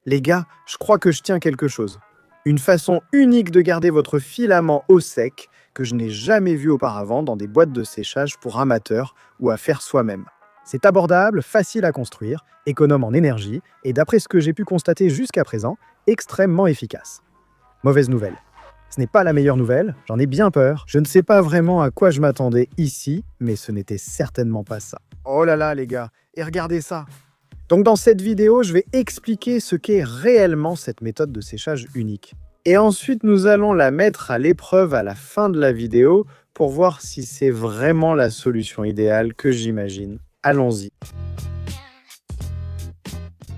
Les gars, je crois que je tiens quelque chose. Une façon unique de garder votre filament au sec que je n'ai jamais vu auparavant dans des boîtes de séchage pour amateurs ou à faire soi-même. C'est abordable, facile à construire, économe en énergie et d'après ce que j'ai pu constater jusqu'à présent, extrêmement efficace. Mauvaise nouvelle. Ce n'est pas la meilleure nouvelle, j'en ai bien peur. Je ne sais pas vraiment à quoi je m'attendais ici, mais ce n'était certainement pas ça. Oh là là les gars, et regardez ça! Donc dans cette vidéo, je vais expliquer ce qu'est réellement cette méthode de séchage unique. Et ensuite, nous allons la mettre à l'épreuve à la fin de la vidéo pour voir si c'est vraiment la solution idéale que j'imagine. Allons-y.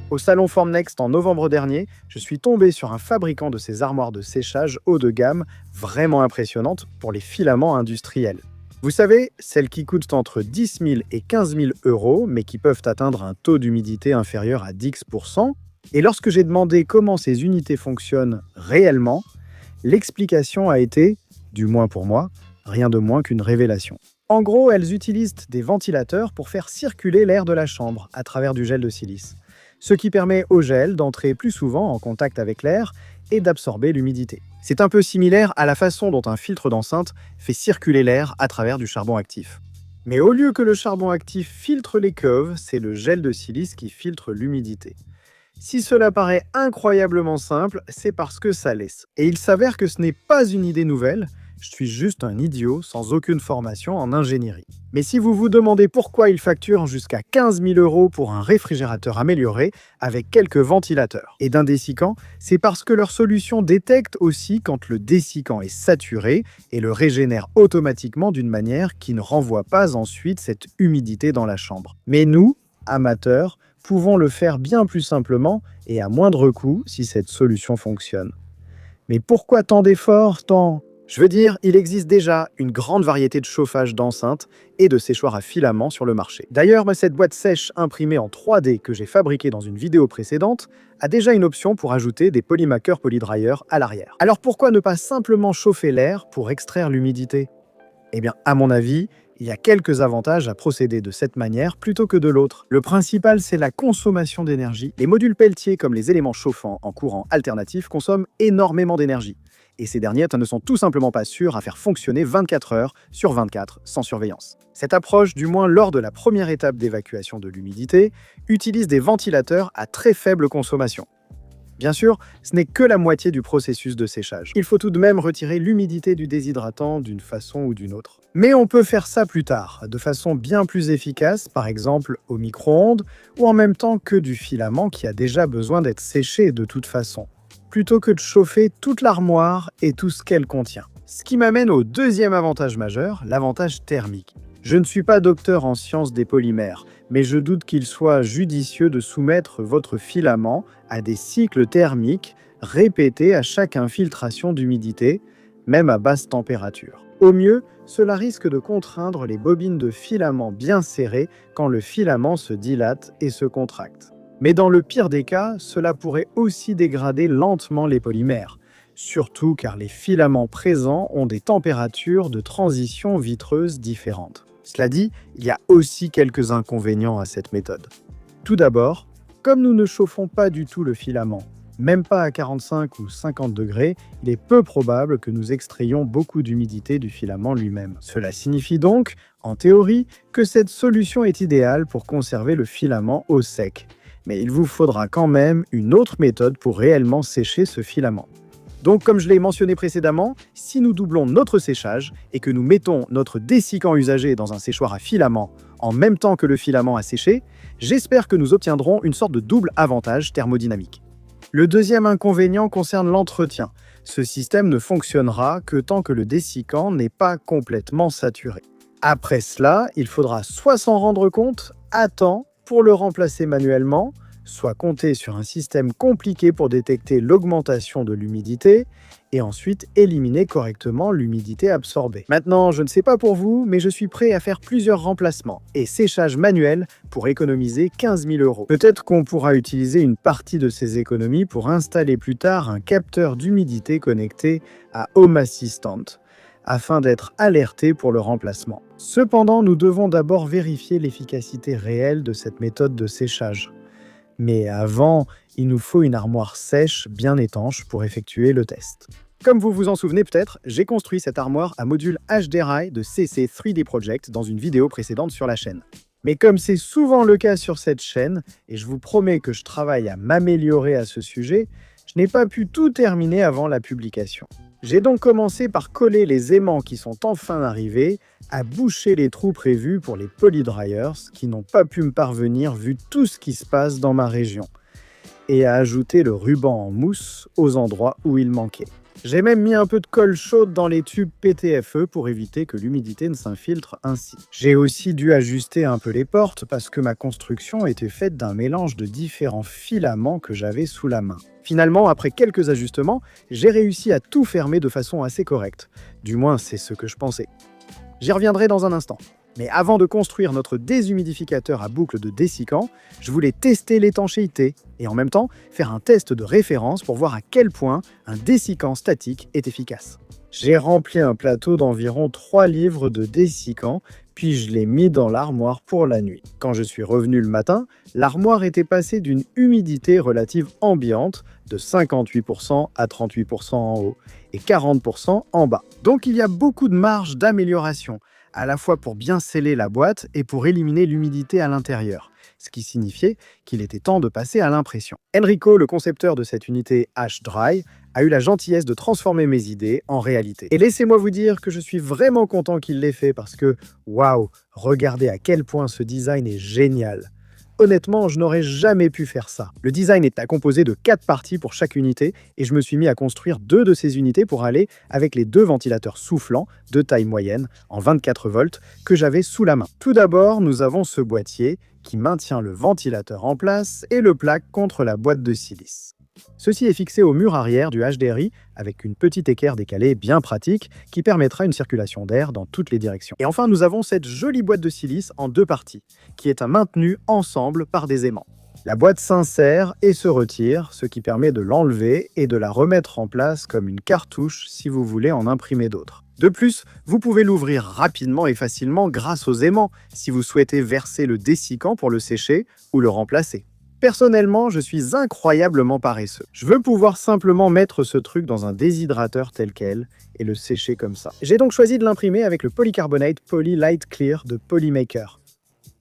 Au salon Formnext en novembre dernier, je suis tombé sur un fabricant de ces armoires de séchage haut de gamme vraiment impressionnantes pour les filaments industriels. Vous savez, celles qui coûtent entre 10 000 et 15 000 euros, mais qui peuvent atteindre un taux d'humidité inférieur à 10%. Et lorsque j'ai demandé comment ces unités fonctionnent réellement, l'explication a été, du moins pour moi, rien de moins qu'une révélation. En gros, elles utilisent des ventilateurs pour faire circuler l'air de la chambre à travers du gel de silice, ce qui permet au gel d'entrer plus souvent en contact avec l'air et d'absorber l'humidité. C'est un peu similaire à la façon dont un filtre d'enceinte fait circuler l'air à travers du charbon actif. Mais au lieu que le charbon actif filtre les caves, c'est le gel de silice qui filtre l'humidité. Si cela paraît incroyablement simple, c'est parce que ça laisse. Et il s'avère que ce n'est pas une idée nouvelle, je suis juste un idiot sans aucune formation en ingénierie. Mais si vous vous demandez pourquoi ils facturent jusqu'à 15 000 euros pour un réfrigérateur amélioré avec quelques ventilateurs et d'un dessicant, c'est parce que leur solution détecte aussi quand le dessicant est saturé et le régénère automatiquement d'une manière qui ne renvoie pas ensuite cette humidité dans la chambre. Mais nous, amateurs, pouvons le faire bien plus simplement et à moindre coût si cette solution fonctionne. Mais pourquoi tant d'efforts, Je veux dire, il existe déjà une grande variété de chauffage d'enceintes et de séchoirs à filaments sur le marché. D'ailleurs, cette boîte sèche imprimée en 3D que j'ai fabriquée dans une vidéo précédente a déjà une option pour ajouter des polymakers polydryers à l'arrière. Alors pourquoi ne pas simplement chauffer l'air pour extraire l'humidité ? Eh bien, à mon avis, il y a quelques avantages à procéder de cette manière plutôt que de l'autre. Le principal, c'est la consommation d'énergie. Les modules Peltier, comme les éléments chauffants en courant alternatif, consomment énormément d'énergie. Et ces derniers ne sont tout simplement pas sûrs à faire fonctionner 24 heures sur 24 sans surveillance. Cette approche, du moins lors de la première étape d'évacuation de l'humidité, utilise des ventilateurs à très faible consommation. Bien sûr, ce n'est que la moitié du processus de séchage. Il faut tout de même retirer l'humidité du déshydratant d'une façon ou d'une autre. Mais on peut faire ça plus tard, de façon bien plus efficace, par exemple au micro-ondes, ou en même temps que du filament qui a déjà besoin d'être séché de toute façon, plutôt que de chauffer toute l'armoire et tout ce qu'elle contient. Ce qui m'amène au deuxième avantage majeur, l'avantage thermique. Je ne suis pas docteur en sciences des polymères, mais je doute qu'il soit judicieux de soumettre votre filament à des cycles thermiques répétés à chaque infiltration d'humidité, même à basse température. Au mieux, cela risque de contraindre les bobines de filament bien serrées quand le filament se dilate et se contracte. Mais dans le pire des cas, cela pourrait aussi dégrader lentement les polymères, surtout car les filaments présents ont des températures de transition vitreuse différentes. Cela dit, il y a aussi quelques inconvénients à cette méthode. Tout d'abord, comme nous ne chauffons pas du tout le filament, même pas à 45 ou 50 degrés, il est peu probable que nous extrayions beaucoup d'humidité du filament lui-même. Cela signifie donc, en théorie, que cette solution est idéale pour conserver le filament au sec. Mais il vous faudra quand même une autre méthode pour réellement sécher ce filament. Donc, comme je l'ai mentionné précédemment, si nous doublons notre séchage et que nous mettons notre dessicant usagé dans un séchoir à filament en même temps que le filament à sécher, j'espère que nous obtiendrons une sorte de double avantage thermodynamique. Le deuxième inconvénient concerne l'entretien. Ce système ne fonctionnera que tant que le dessicant n'est pas complètement saturé. Après cela, il faudra soit s'en rendre compte à temps pour le remplacer manuellement, soit compter sur un système compliqué pour détecter l'augmentation de l'humidité et ensuite éliminer correctement l'humidité absorbée. Maintenant, je ne sais pas pour vous, mais je suis prêt à faire plusieurs remplacements et séchage manuel pour économiser 15 000 euros. Peut-être qu'on pourra utiliser une partie de ces économies pour installer plus tard un capteur d'humidité connecté à Home Assistant, afin d'être alerté pour le remplacement. Cependant, nous devons d'abord vérifier l'efficacité réelle de cette méthode de séchage. Mais avant, il nous faut une armoire sèche bien étanche pour effectuer le test. Comme vous vous en souvenez peut-être, j'ai construit cette armoire à module HDRI de CC 3D Project dans une vidéo précédente sur la chaîne. Mais comme c'est souvent le cas sur cette chaîne, et je vous promets que je travaille à m'améliorer à ce sujet, je n'ai pas pu tout terminer avant la publication. J'ai donc commencé par coller les aimants qui sont enfin arrivés, à boucher les trous prévus pour les polydryers qui n'ont pas pu me parvenir vu tout ce qui se passe dans ma région, et à ajouter le ruban en mousse aux endroits où il manquait. J'ai même mis un peu de colle chaude dans les tubes PTFE pour éviter que l'humidité ne s'infiltre ainsi. J'ai aussi dû ajuster un peu les portes parce que ma construction était faite d'un mélange de différents filaments que j'avais sous la main. Finalement, après quelques ajustements, j'ai réussi à tout fermer de façon assez correcte. Du moins, c'est ce que je pensais. J'y reviendrai dans un instant. Mais avant de construire notre déshumidificateur à boucle de dessicant, je voulais tester l'étanchéité et en même temps faire un test de référence pour voir à quel point un dessicant statique est efficace. J'ai rempli un plateau d'environ 3 livres de dessicant, puis je l'ai mis dans l'armoire pour la nuit. Quand je suis revenu le matin, l'armoire était passée d'une humidité relative ambiante de 58% à 38% en haut et 40% en bas. Donc il y a beaucoup de marge d'amélioration, à la fois pour bien sceller la boîte et pour éliminer l'humidité à l'intérieur, ce qui signifiait qu'il était temps de passer à l'impression. Enrico, le concepteur de cette unité H-Dry, a eu la gentillesse de transformer mes idées en réalité. Et laissez-moi vous dire que je suis vraiment content qu'il l'ait fait parce que, waouh, regardez à quel point ce design est génial. Honnêtement, je n'aurais jamais pu faire ça. Le design est composé de 4 parties pour chaque unité et je me suis mis à construire 2 de ces unités pour aller avec les 2 ventilateurs soufflants de taille moyenne en 24 volts que j'avais sous la main. Tout d'abord, nous avons ce boîtier qui maintient le ventilateur en place et le plaque contre la boîte de silice. Ceci est fixé au mur arrière du HDRI avec une petite équerre décalée bien pratique qui permettra une circulation d'air dans toutes les directions. Et enfin, nous avons cette jolie boîte de silice en 2 parties qui est maintenue ensemble par des aimants. La boîte s'insère et se retire, ce qui permet de l'enlever et de la remettre en place comme une cartouche si vous voulez en imprimer d'autres. De plus, vous pouvez l'ouvrir rapidement et facilement grâce aux aimants si vous souhaitez verser le dessicant pour le sécher ou le remplacer. Personnellement, je suis incroyablement paresseux. Je veux pouvoir simplement mettre ce truc dans un déshydrateur tel quel et le sécher comme ça. J'ai donc choisi de l'imprimer avec le polycarbonate Poly Light Clear de Polymaker.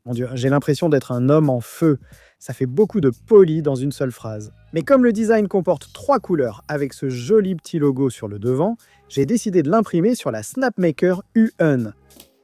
Mon Dieu, j'ai l'impression d'être un homme en feu. Ça fait beaucoup de poly dans une seule phrase. Mais comme le design comporte 3 couleurs avec ce joli petit logo sur le devant, j'ai décidé de l'imprimer sur la Snapmaker U1.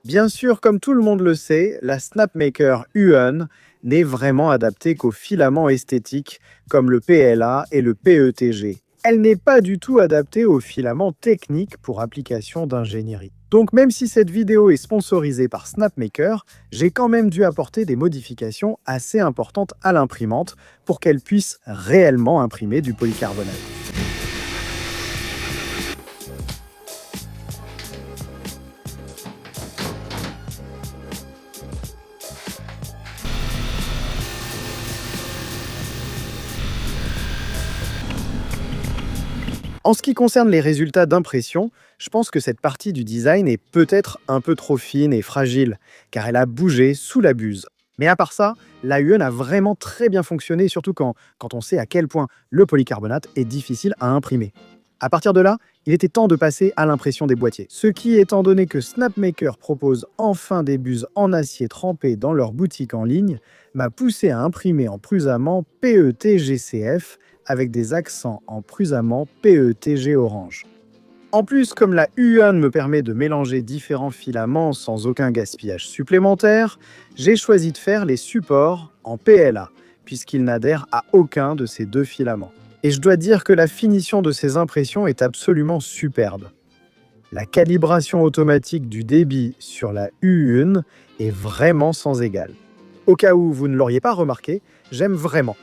Bien sûr, comme tout le monde le sait, la Snapmaker U1 n'est vraiment adaptée qu'aux filaments esthétiques comme le PLA et le PETG. Elle n'est pas du tout adaptée aux filaments techniques pour application d'ingénierie. Donc même si cette vidéo est sponsorisée par Snapmaker, j'ai quand même dû apporter des modifications assez importantes à l'imprimante pour qu'elle puisse réellement imprimer du polycarbonate. En ce qui concerne les résultats d'impression, je pense que cette partie du design est peut-être un peu trop fine et fragile, car elle a bougé sous la buse. Mais à part ça, la UN a vraiment très bien fonctionné, surtout quand on sait à quel point le polycarbonate est difficile à imprimer. À partir de là, il était temps de passer à l'impression des boîtiers. Ce qui, étant donné que Snapmaker propose enfin des buses en acier trempées dans leur boutique en ligne, m'a poussé à imprimer en Prusamment PETGCF avec des accents en Prusamment PETG orange. En plus, comme la U1 me permet de mélanger différents filaments sans aucun gaspillage supplémentaire, j'ai choisi de faire les supports en PLA, puisqu'ils n'adhèrent à aucun de ces 2 filaments. Et je dois dire que la finition de ces impressions est absolument superbe. La calibration automatique du débit sur la U1 est vraiment sans égal. Au cas où vous ne l'auriez pas remarqué, j'aime vraiment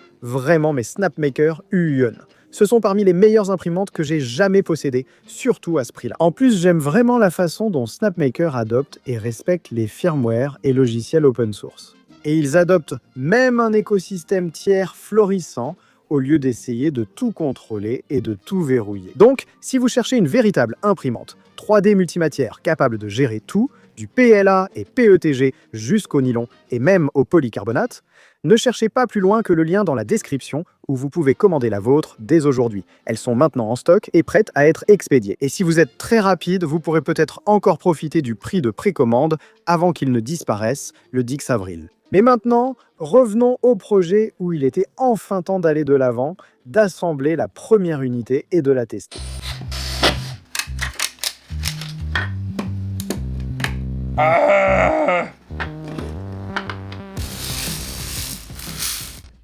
mes Snapmaker U1. Ce sont parmi les meilleures imprimantes que j'ai jamais possédées, surtout à ce prix-là. En plus, j'aime vraiment la façon dont Snapmaker adopte et respecte les firmware et logiciels open source. Et ils adoptent même un écosystème tiers florissant au lieu d'essayer de tout contrôler et de tout verrouiller. Donc, si vous cherchez une véritable imprimante 3D multimatière capable de gérer tout, du PLA et PETG jusqu'au nylon et même au polycarbonate, ne cherchez pas plus loin que le lien dans la description où vous pouvez commander la vôtre dès aujourd'hui. Elles sont maintenant en stock et prêtes à être expédiées. Et si vous êtes très rapide, vous pourrez peut-être encore profiter du prix de précommande avant qu'il ne disparaisse le 10 avril. Mais maintenant, revenons au projet où il était enfin temps d'aller de l'avant, d'assembler la première unité et de la tester.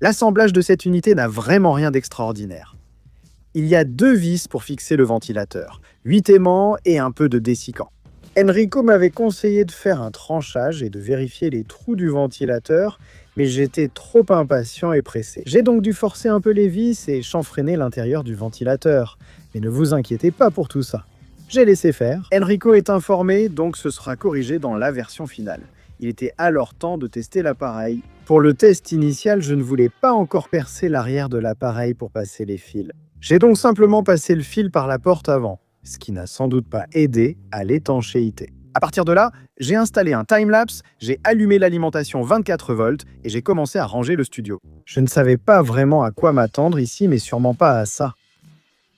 L'assemblage de cette unité n'a vraiment rien d'extraordinaire. Il y a 2 vis pour fixer le ventilateur, 8 aimants et un peu de dessicant. Enrico m'avait conseillé de faire un tranchage et de vérifier les trous du ventilateur, mais j'étais trop impatient et pressé. J'ai donc dû forcer un peu les vis et chanfreiner l'intérieur du ventilateur. Mais ne vous inquiétez pas pour tout ça. J'ai laissé faire. Enrico est informé, donc ce sera corrigé dans la version finale. Il était alors temps de tester l'appareil. Pour le test initial, je ne voulais pas encore percer l'arrière de l'appareil pour passer les fils. J'ai donc simplement passé le fil par la porte avant, ce qui n'a sans doute pas aidé à l'étanchéité. À partir de là, j'ai installé un timelapse, j'ai allumé l'alimentation 24 volts et j'ai commencé à ranger le studio. Je ne savais pas vraiment à quoi m'attendre ici, mais sûrement pas à ça.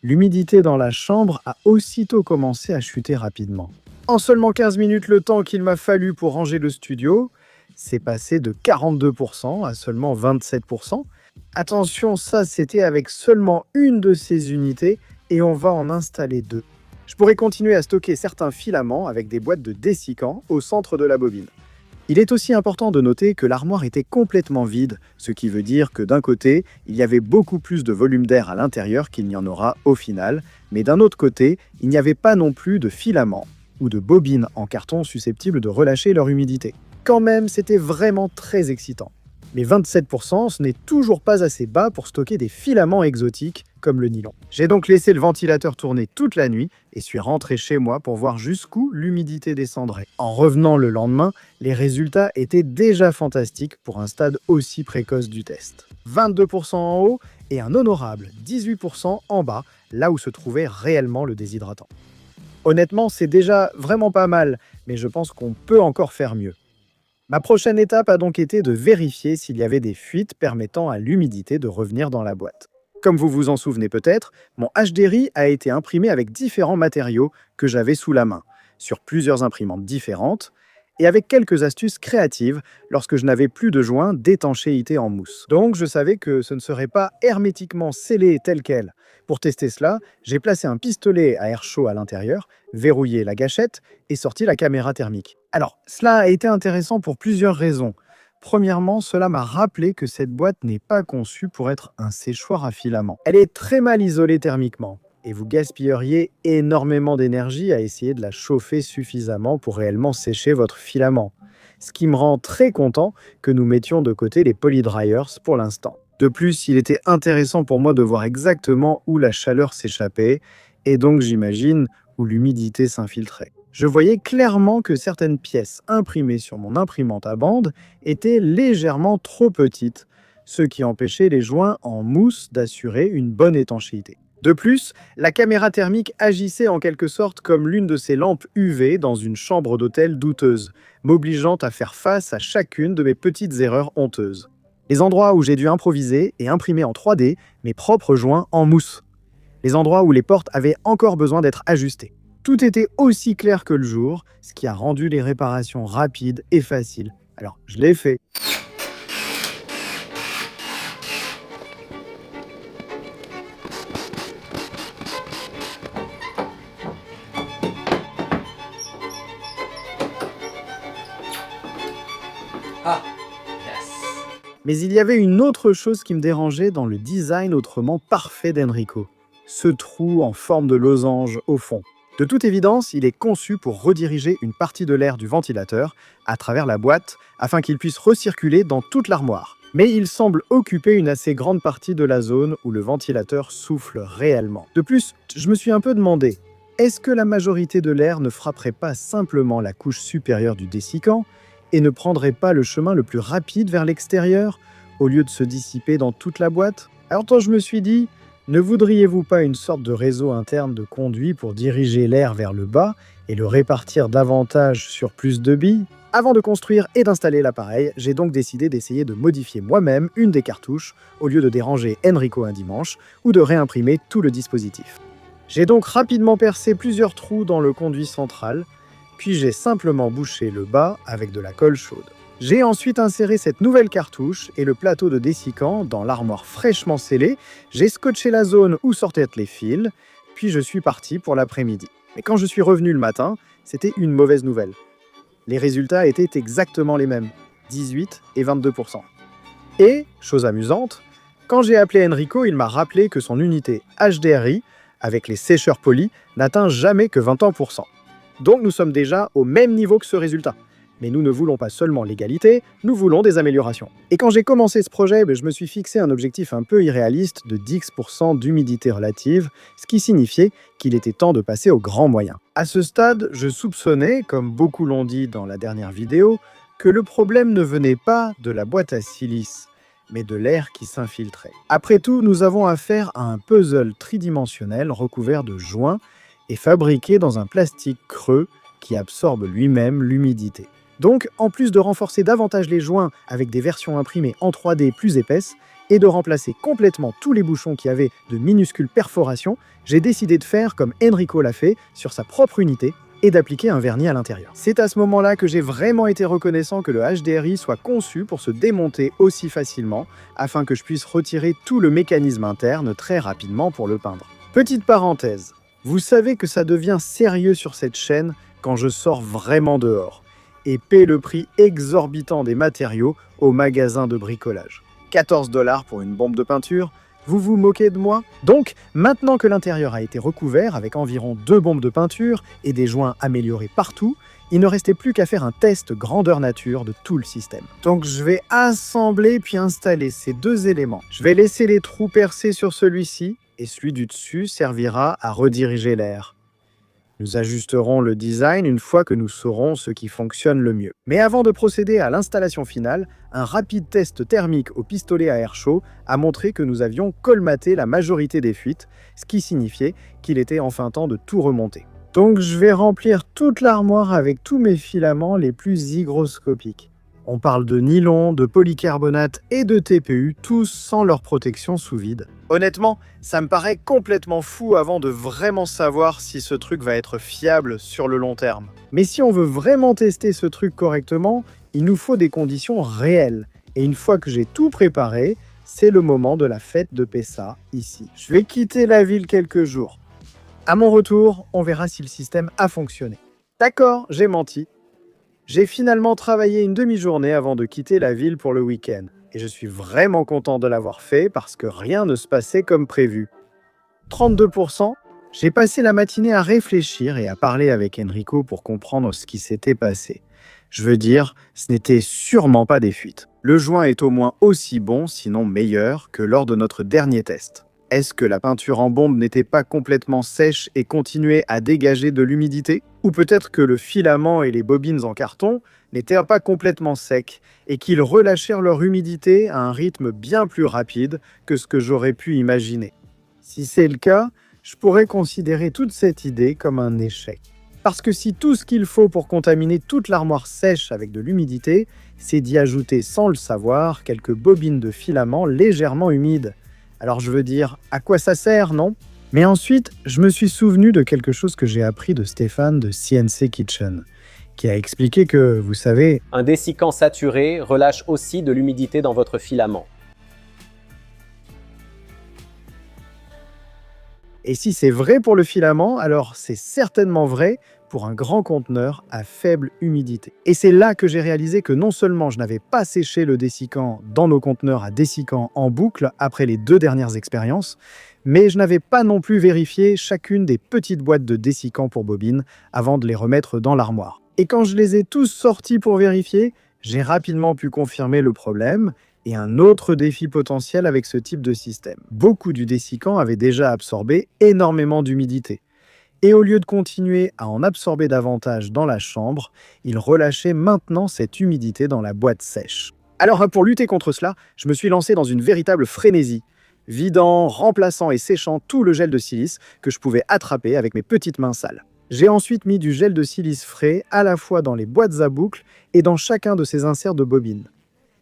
L'humidité dans la chambre a aussitôt commencé à chuter rapidement. En seulement 15 minutes, le temps qu'il m'a fallu pour ranger le studio, c'est passé de 42% à seulement 27%. Attention, ça c'était avec seulement une de ces unités et on va en installer 2. Je pourrais continuer à stocker certains filaments avec des boîtes de dessicant au centre de la bobine. Il est aussi important de noter que l'armoire était complètement vide, ce qui veut dire que d'un côté, il y avait beaucoup plus de volume d'air à l'intérieur qu'il n'y en aura au final, mais d'un autre côté, il n'y avait pas non plus de filaments ou de bobines en carton susceptibles de relâcher leur humidité. Quand même, c'était vraiment très excitant. Mais 27%, ce n'est toujours pas assez bas pour stocker des filaments exotiques comme le nylon. J'ai donc laissé le ventilateur tourner toute la nuit et suis rentré chez moi pour voir jusqu'où l'humidité descendrait. En revenant le lendemain, les résultats étaient déjà fantastiques pour un stade aussi précoce du test. 22% en haut et un honorable 18% en bas, là où se trouvait réellement le déshydratant. Honnêtement, c'est déjà vraiment pas mal, mais je pense qu'on peut encore faire mieux. Ma prochaine étape a donc été de vérifier s'il y avait des fuites permettant à l'humidité de revenir dans la boîte. Comme vous vous en souvenez peut-être, mon HDRI a été imprimé avec différents matériaux que j'avais sous la main, sur plusieurs imprimantes différentes, et avec quelques astuces créatives lorsque je n'avais plus de joint d'étanchéité en mousse. Donc je savais que ce ne serait pas hermétiquement scellé tel quel. Pour tester cela, j'ai placé un pistolet à air chaud à l'intérieur, verrouillé la gâchette et sorti la caméra thermique. Alors, cela a été intéressant pour plusieurs raisons. Premièrement, cela m'a rappelé que cette boîte n'est pas conçue pour être un séchoir à filaments. Elle est très mal isolée thermiquement, et vous gaspilleriez énormément d'énergie à essayer de la chauffer suffisamment pour réellement sécher votre filament. Ce qui me rend très content que nous mettions de côté les polydryers pour l'instant. De plus, il était intéressant pour moi de voir exactement où la chaleur s'échappait, et donc j'imagine où l'humidité s'infiltrait. Je voyais clairement que certaines pièces imprimées sur mon imprimante à bande étaient légèrement trop petites, ce qui empêchait les joints en mousse d'assurer une bonne étanchéité. De plus, la caméra thermique agissait en quelque sorte comme l'une de ces lampes UV dans une chambre d'hôtel douteuse, m'obligeant à faire face à chacune de mes petites erreurs honteuses. Les endroits où j'ai dû improviser et imprimer en 3D mes propres joints en mousse. Les endroits où les portes avaient encore besoin d'être ajustées. Tout était aussi clair que le jour, ce qui a rendu les réparations rapides et faciles. Alors, je l'ai fait. Mais il y avait une autre chose qui me dérangeait dans le design autrement parfait d'Enrico. Ce trou en forme de losange au fond. De toute évidence, il est conçu pour rediriger une partie de l'air du ventilateur à travers la boîte afin qu'il puisse recirculer dans toute l'armoire. Mais il semble occuper une assez grande partie de la zone où le ventilateur souffle réellement. De plus, je me suis un peu demandé, est-ce que la majorité de l'air ne frapperait pas simplement la couche supérieure du dessicant et ne prendrait pas le chemin le plus rapide vers l'extérieur au lieu de se dissiper dans toute la boîte? Alors je me suis dit, Ne voudriez-vous pas une sorte de réseau interne de conduits pour diriger l'air vers le bas et le répartir davantage sur plus de billes? Avant de construire et d'installer l'appareil, j'ai donc décidé d'essayer de modifier moi-même une des cartouches au lieu de déranger Enrico un dimanche ou de réimprimer tout le dispositif. J'ai donc rapidement percé plusieurs trous dans le conduit central, puis j'ai simplement bouché le bas avec de la colle chaude. J'ai ensuite inséré cette nouvelle cartouche et le plateau de dessicant dans l'armoire fraîchement scellée, j'ai scotché la zone où sortaient les fils, puis je suis parti pour l'après-midi. Mais quand je suis revenu le matin, c'était une mauvaise nouvelle. Les résultats étaient exactement les mêmes, 18 et 22%. Et, chose amusante, quand j'ai appelé Enrico, il m'a rappelé que son unité HDRI, avec les sécheurs polis, n'atteint jamais que 21%. Donc nous sommes déjà au même niveau que ce résultat. Mais nous ne voulons pas seulement l'égalité, nous voulons des améliorations. Et quand j'ai commencé ce projet, je me suis fixé un objectif un peu irréaliste de 10% d'humidité relative, ce qui signifiait qu'il était temps de passer aux grands moyens. À ce stade, je soupçonnais, comme beaucoup l'ont dit dans la dernière vidéo, que le problème ne venait pas de la boîte à silice, mais de l'air qui s'infiltrait. Après tout, nous avons affaire à un puzzle tridimensionnel recouvert de joints et fabriqué dans un plastique creux qui absorbe lui-même l'humidité. Donc, en plus de renforcer davantage les joints avec des versions imprimées en 3D plus épaisses et de remplacer complètement tous les bouchons qui avaient de minuscules perforations, j'ai décidé de faire comme Enrico l'a fait sur sa propre unité et d'appliquer un vernis à l'intérieur. C'est à ce moment-là que j'ai vraiment été reconnaissant que le HDRI soit conçu pour se démonter aussi facilement afin que je puisse retirer tout le mécanisme interne très rapidement pour le peindre. Petite parenthèse, vous savez que ça devient sérieux sur cette chaîne quand je sors vraiment dehors et paie le prix exorbitant des matériaux au magasin de bricolage. 14 $ pour une bombe de peinture, vous vous moquez de moi? Donc, maintenant que l'intérieur a été recouvert avec environ 2 bombes de peinture et des joints améliorés partout, il ne restait plus qu'à faire un test grandeur nature de tout le système. Donc je vais assembler puis installer ces deux éléments. Je vais laisser les trous percés sur celui-ci et celui du dessus servira à rediriger l'air. Nous ajusterons le design une fois que nous saurons ce qui fonctionne le mieux. Mais avant de procéder à l'installation finale, un rapide test thermique au pistolet à air chaud a montré que nous avions colmaté la majorité des fuites, ce qui signifiait qu'il était enfin temps de tout remonter. Donc je vais remplir toute l'armoire avec tous mes filaments les plus hygroscopiques. On parle de nylon, de polycarbonate et de TPU, tous sans leur protection sous vide. Honnêtement, ça me paraît complètement fou avant de vraiment savoir si ce truc va être fiable sur le long terme. Mais si on veut vraiment tester ce truc correctement, il nous faut des conditions réelles. Et une fois que j'ai tout préparé, c'est le moment de la fête de Pessa, ici. Je vais quitter la ville quelques jours. À mon retour, on verra si le système a fonctionné. D'accord, j'ai menti. J'ai finalement travaillé une demi-journée avant de quitter la ville pour le week-end. Et je suis vraiment content de l'avoir fait parce que rien ne se passait comme prévu. 32%, j'ai passé la matinée à réfléchir et à parler avec Enrico pour comprendre ce qui s'était passé. Je veux dire, ce n'était sûrement pas des fuites. Le joint est au moins aussi bon, sinon meilleur, que lors de notre dernier test. Est-ce que la peinture en bombe n'était pas complètement sèche et continuait à dégager de l'humidité? Ou peut-être que le filament et les bobines en carton n'étaient pas complètement secs et qu'ils relâchèrent leur humidité à un rythme bien plus rapide que ce que j'aurais pu imaginer. Si c'est le cas, je pourrais considérer toute cette idée comme un échec. Parce que si tout ce qu'il faut pour contaminer toute l'armoire sèche avec de l'humidité, c'est d'y ajouter sans le savoir quelques bobines de filaments légèrement humides. Alors je veux dire, à quoi ça sert, non? Mais ensuite, je me suis souvenu de quelque chose que j'ai appris de Stéphane de CNC Kitchen, qui a expliqué que, vous savez... Un dessicant saturé relâche aussi de l'humidité dans votre filament. Et si c'est vrai pour le filament, alors c'est certainement vrai pour un grand conteneur à faible humidité. Et c'est là que j'ai réalisé que non seulement je n'avais pas séché le dessicant dans nos conteneurs à dessicant en boucle après les 2 dernières expériences, mais je n'avais pas non plus vérifié chacune des petites boîtes de dessicant pour bobines avant de les remettre dans l'armoire. Et quand je les ai tous sortis pour vérifier, j'ai rapidement pu confirmer le problème et un autre défi potentiel avec ce type de système. Beaucoup du dessicant avait déjà absorbé énormément d'humidité. Et au lieu de continuer à en absorber davantage dans la chambre, il relâchait maintenant cette humidité dans la boîte sèche. Alors pour lutter contre cela, je me suis lancé dans une véritable frénésie. vidant, remplaçant et séchant tout le gel de silice que je pouvais attraper avec mes petites mains sales. J'ai ensuite mis du gel de silice frais à la fois dans les boîtes à boucles et dans chacun de ces inserts de bobine.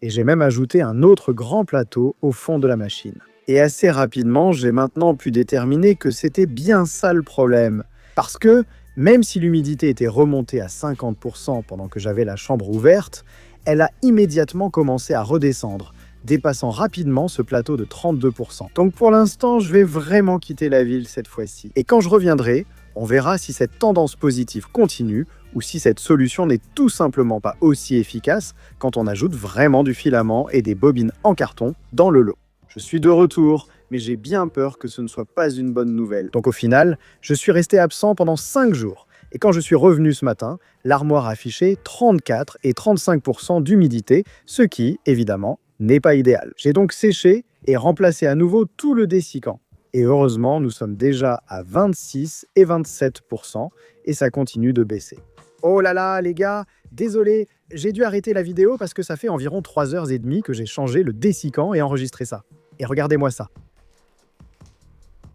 Et j'ai même ajouté un autre grand plateau au fond de la machine. Et assez rapidement, j'ai maintenant pu déterminer que c'était bien ça le problème. Parce que, même si l'humidité était remontée à 50% pendant que j'avais la chambre ouverte, elle a immédiatement commencé à redescendre, dépassant rapidement ce plateau de 32%. Donc pour l'instant, je vais vraiment quitter la ville cette fois-ci. Et quand je reviendrai, on verra si cette tendance positive continue ou si cette solution n'est tout simplement pas aussi efficace quand on ajoute vraiment du filament et des bobines en carton dans le lot. Je suis de retour, mais j'ai bien peur que ce ne soit pas une bonne nouvelle. Donc au final, je suis resté absent pendant 5 jours. Et quand je suis revenu ce matin, l'armoire affichait 34 et 35% d'humidité, ce qui, évidemment, n'est pas idéal. J'ai donc séché et remplacé à nouveau tout le dessicant. Et heureusement, nous sommes déjà à 26 et 27% et ça continue de baisser. Oh là là, les gars, désolé, j'ai dû arrêter la vidéo parce que ça fait environ 3h30 que j'ai changé le dessicant et enregistré ça. Et regardez-moi ça.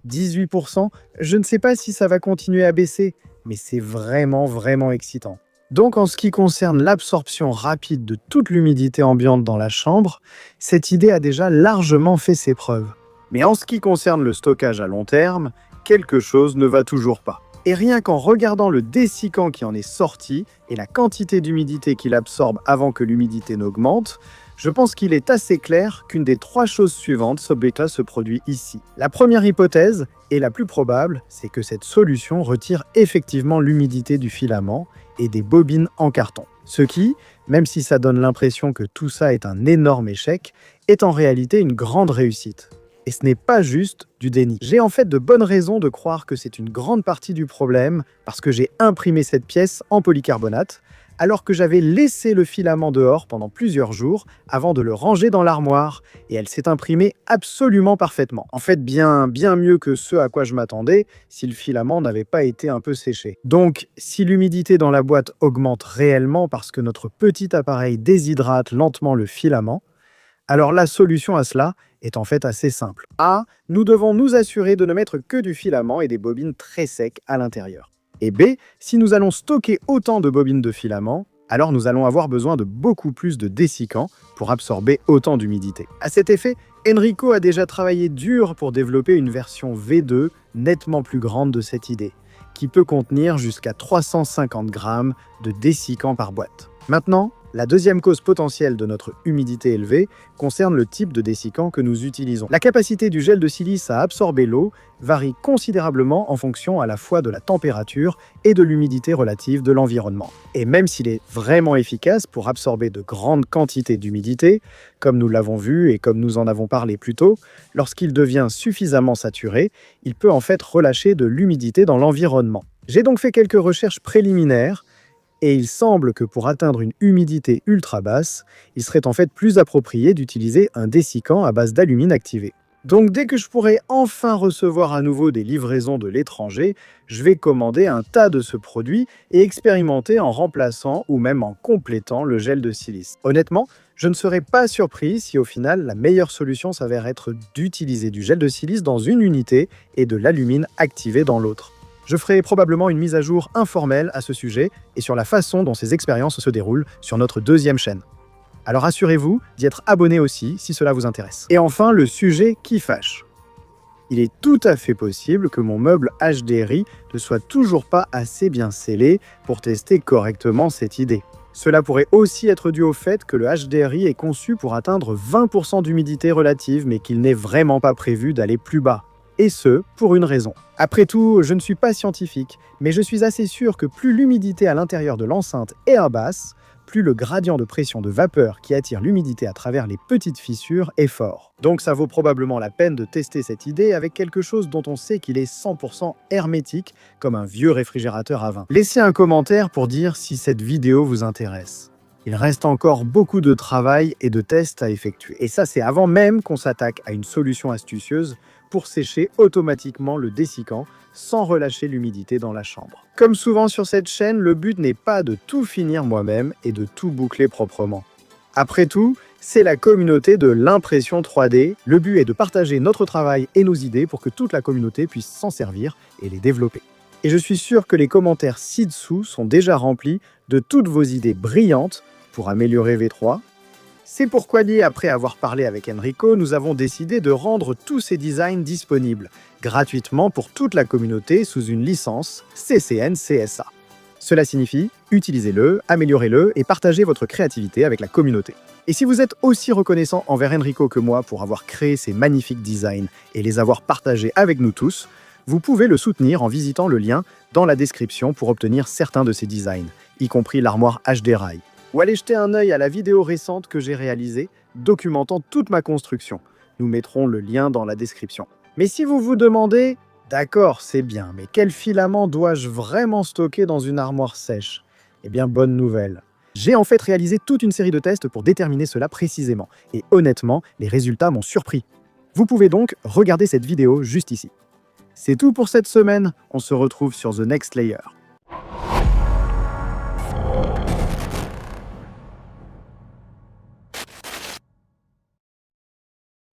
18%, je ne sais pas si ça va continuer à baisser, mais c'est vraiment excitant. Donc en ce qui concerne l'absorption rapide de toute l'humidité ambiante dans la chambre, cette idée a déjà largement fait ses preuves. Mais en ce qui concerne le stockage à long terme, quelque chose ne va toujours pas. Et rien qu'en regardant le dessicant qui en est sorti et la quantité d'humidité qu'il absorbe avant que l'humidité n'augmente, je pense qu'il est assez clair qu'une des 3 choses suivantes se produit ici. La première hypothèse, et la plus probable, c'est que cette solution retire effectivement l'humidité du filament et des bobines en carton. Ce qui, même si ça donne l'impression que tout ça est un énorme échec, est en réalité une grande réussite. Et ce n'est pas juste du déni. J'ai en fait de bonnes raisons de croire que c'est une grande partie du problème parce que j'ai imprimé cette pièce en polycarbonate alors que j'avais laissé le filament dehors pendant plusieurs jours avant de le ranger dans l'armoire et elle s'est imprimée absolument parfaitement. En fait, bien mieux que ce à quoi je m'attendais si le filament n'avait pas été un peu séché. Donc, si l'humidité dans la boîte augmente réellement parce que notre petit appareil déshydrate lentement le filament, alors la solution à cela est en fait assez simple. A. Nous devons nous assurer de ne mettre que du filament et des bobines très secs à l'intérieur. Et B. Si nous allons stocker autant de bobines de filament, alors nous allons avoir besoin de beaucoup plus de dessicant pour absorber autant d'humidité. À cet effet, Enrico a déjà travaillé dur pour développer une version V2 nettement plus grande de cette idée, qui peut contenir jusqu'à 350 grammes de dessicant par boîte. Maintenant, la deuxième cause potentielle de notre humidité élevée concerne le type de dessicant que nous utilisons. La capacité du gel de silice à absorber l'eau varie considérablement en fonction à la fois de la température et de l'humidité relative de l'environnement. Et même s'il est vraiment efficace pour absorber de grandes quantités d'humidité, comme nous l'avons vu et comme nous en avons parlé plus tôt, lorsqu'il devient suffisamment saturé, il peut en fait relâcher de l'humidité dans l'environnement. J'ai donc fait quelques recherches préliminaires et il semble que pour atteindre une humidité ultra basse, il serait en fait plus approprié d'utiliser un dessicant à base d'alumine activé. Donc dès que je pourrai enfin recevoir à nouveau des livraisons de l'étranger, je vais commander un tas de ce produit et expérimenter en remplaçant ou même en complétant le gel de silice. Honnêtement, je ne serais pas surpris si au final la meilleure solution s'avère être d'utiliser du gel de silice dans une unité et de l'alumine activé dans l'autre. Je ferai probablement une mise à jour informelle à ce sujet et sur la façon dont ces expériences se déroulent sur notre deuxième chaîne. Alors assurez-vous d'y être abonné aussi si cela vous intéresse. Et enfin, le sujet qui fâche. Il est tout à fait possible que mon meuble HDRI ne soit toujours pas assez bien scellé pour tester correctement cette idée. Cela pourrait aussi être dû au fait que le HDRI est conçu pour atteindre 20% d'humidité relative mais qu'il n'est vraiment pas prévu d'aller plus bas. Et ce, pour une raison. Après tout, je ne suis pas scientifique, mais je suis assez sûr que plus l'humidité à l'intérieur de l'enceinte est basse, plus le gradient de pression de vapeur qui attire l'humidité à travers les petites fissures est fort. Donc ça vaut probablement la peine de tester cette idée avec quelque chose dont on sait qu'il est 100% hermétique, comme un vieux réfrigérateur à vin. Laissez un commentaire pour dire si cette vidéo vous intéresse. Il reste encore beaucoup de travail et de tests à effectuer. Et ça, c'est avant même qu'on s'attaque à une solution astucieuse pour sécher automatiquement le dessicant sans relâcher l'humidité dans la chambre. Comme souvent sur cette chaîne, le but n'est pas de tout finir moi-même et de tout boucler proprement. Après tout, C'est la communauté de l'impression 3D. Le but est de partager notre travail et nos idées pour que toute la communauté puisse s'en servir et les développer. Et je suis sûr que les commentaires ci-dessous sont déjà remplis de toutes vos idées brillantes pour améliorer V3. C'est pourquoi, après avoir parlé avec Enrico, nous avons décidé de rendre tous ces designs disponibles gratuitement pour toute la communauté sous une licence CC&CSA. Cela signifie utilisez-le, améliorez-le et partagez votre créativité avec la communauté. Et si vous êtes aussi reconnaissant envers Enrico que moi pour avoir créé ces magnifiques designs et les avoir partagés avec nous tous, vous pouvez le soutenir en visitant le lien dans la description pour obtenir certains de ces designs, y compris l'armoire HDRI. Ou allez jeter un œil à la vidéo récente que j'ai réalisée, documentant toute ma construction. Nous mettrons le lien dans la description. Mais si vous vous demandez, d'accord, c'est bien, mais quel filament dois-je vraiment stocker dans une armoire sèche? Eh bien, bonne nouvelle. J'ai en fait réalisé toute une série de tests pour déterminer cela précisément. Et honnêtement, les résultats m'ont surpris. Vous pouvez donc regarder cette vidéo juste ici. C'est tout pour cette semaine. On se retrouve sur The Next Layer.